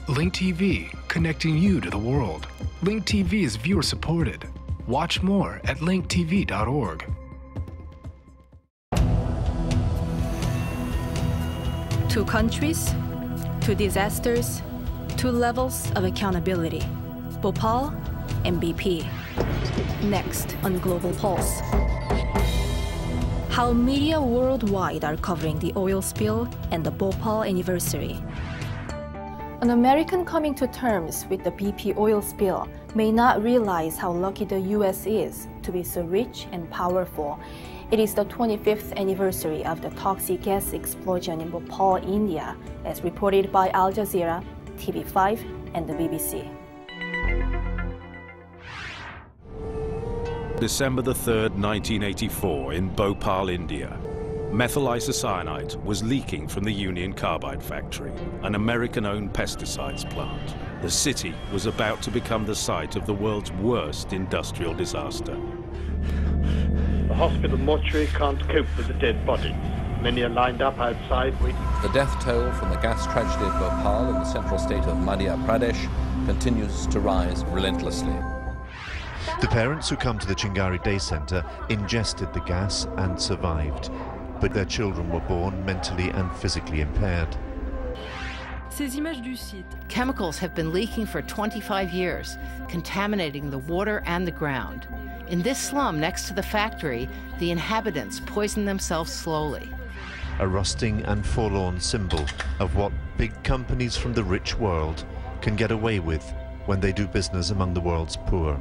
Link TV, connecting you to the world. Link TV is viewer supported. Watch more at linktv.org. Two countries, two disasters, two levels of accountability. Bhopal and BP. Next on Global Pulse. How media worldwide are covering the oil spill and the Bhopal anniversary. An American coming to terms with the BP oil spill may not realize how lucky the US is to be so rich and powerful. It is the 25th anniversary of the toxic gas explosion in Bhopal, India, as reported by Al Jazeera, TV5, and the BBC. December the 3rd, 1984, in Bhopal, India. Methyl isocyanate was leaking from the Union Carbide factory, an American-owned pesticides plant. The city was about to become the site of the world's worst industrial disaster. The hospital mortuary can't cope with the dead bodies. Many are lined up outside waiting. The death toll from the gas tragedy of Bhopal in the central state of Madhya Pradesh continues to rise relentlessly. The parents who come to the Chingari Day Centre ingested the gas and survived, but their children were born mentally and physically impaired. Chemicals have been leaking for 25 years, contaminating the water and the ground. In this slum next to the factory, the inhabitants poison themselves slowly. A rusting and forlorn symbol of what big companies from the rich world can get away with when they do business among the world's poor.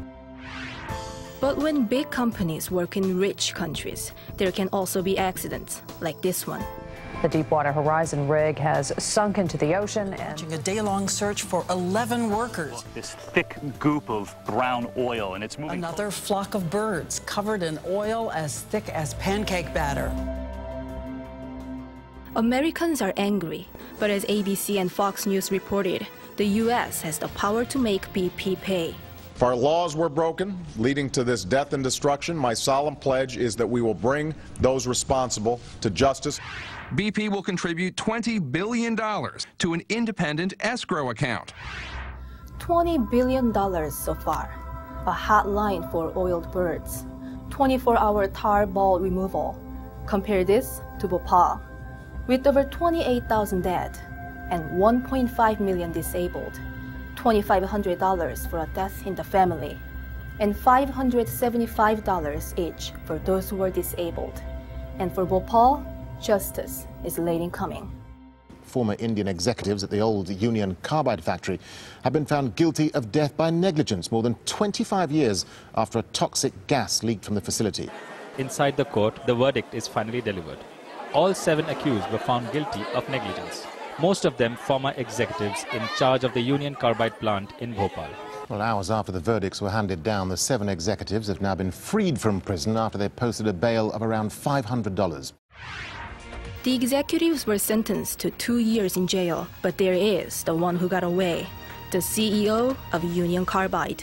But when big companies work in rich countries, there can also be accidents, like this one. The Deepwater Horizon rig has sunk into the ocean and a day-long search for 11 workers. This thick goop of brown oil, and it's moving. Another flock of birds covered in oil as thick as pancake batter. Americans are angry, but as ABC and Fox News reported, the US has the power to make BP pay. If our laws were broken, leading to this death and destruction, my solemn pledge is that we will bring those responsible to justice. BP will contribute $20 billion to an independent escrow account. $20 billion so far. A hotline for oiled birds. 24-hour tar ball removal. Compare this to Bhopal, with over 28,000 dead and 1.5 million disabled. $2,500 for a death in the family, and $575 each for those who were disabled. And for Bhopal, justice is late in coming. Former Indian executives at the old Union Carbide factory have been found guilty of death by negligence more than 25 years after a toxic gas leaked from the facility. Inside the court, the verdict is finally delivered. All 7 accused were found guilty of negligence. Most of them former executives in charge of the Union Carbide plant in Bhopal. Well, hours after the verdicts were handed down, the 7 executives have now been freed from prison after they posted a bail of around $500. The executives were sentenced to 2 years in jail, but there is the one who got away, the CEO of Union Carbide.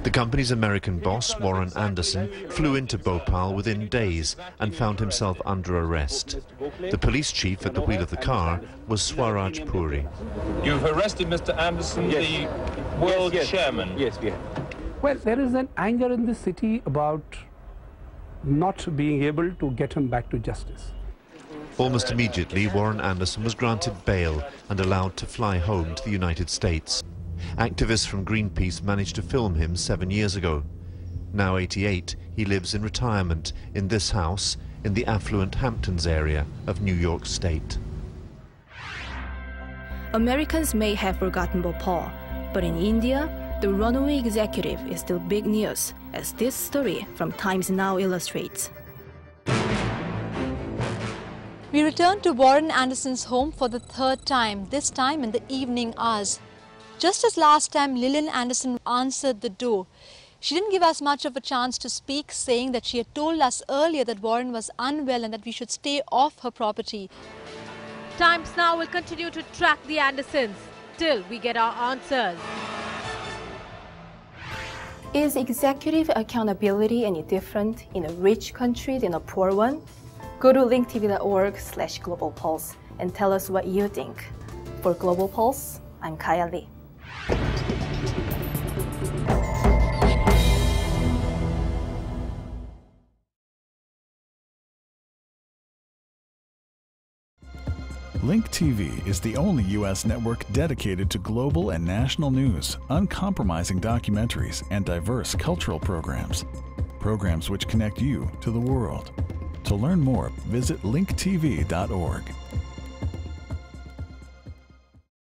The company's American boss, Warren Anderson, flew into Bhopal within days and found himself under arrest. The police chief at the wheel of the car was Swaraj Puri. You've arrested Mr. Anderson, the world chairman. Yes, we have. Well, there is an anger in the city about not being able to get him back to justice. Almost immediately, Warren Anderson was granted bail and allowed to fly home to the United States. Activists from Greenpeace managed to film him 7 years ago. Now 88, he lives in retirement in this house in the affluent Hamptons area of New York State. Americans may have forgotten Bhopal, but in India, the runaway executive is still big news, as this story from Times Now illustrates. We return to Warren Anderson's home for the 3rd time, this time in the evening hours. Just as last time, Lillian Anderson answered the door. She didn't give us much of a chance to speak, saying that she had told us earlier that Warren was unwell and that we should stay off her property. Times Now will continue to track the Andersons till we get our answers. Is executive accountability any different in a rich country than a poor one? Go to linktv.org/globalpulse and tell us what you think. For Global Pulse, I'm Kaya Lee. Link TV is the only U.S. network dedicated to global and national news, uncompromising documentaries, and diverse cultural programs. Programs which connect you to the world. To learn more, visit linktv.org.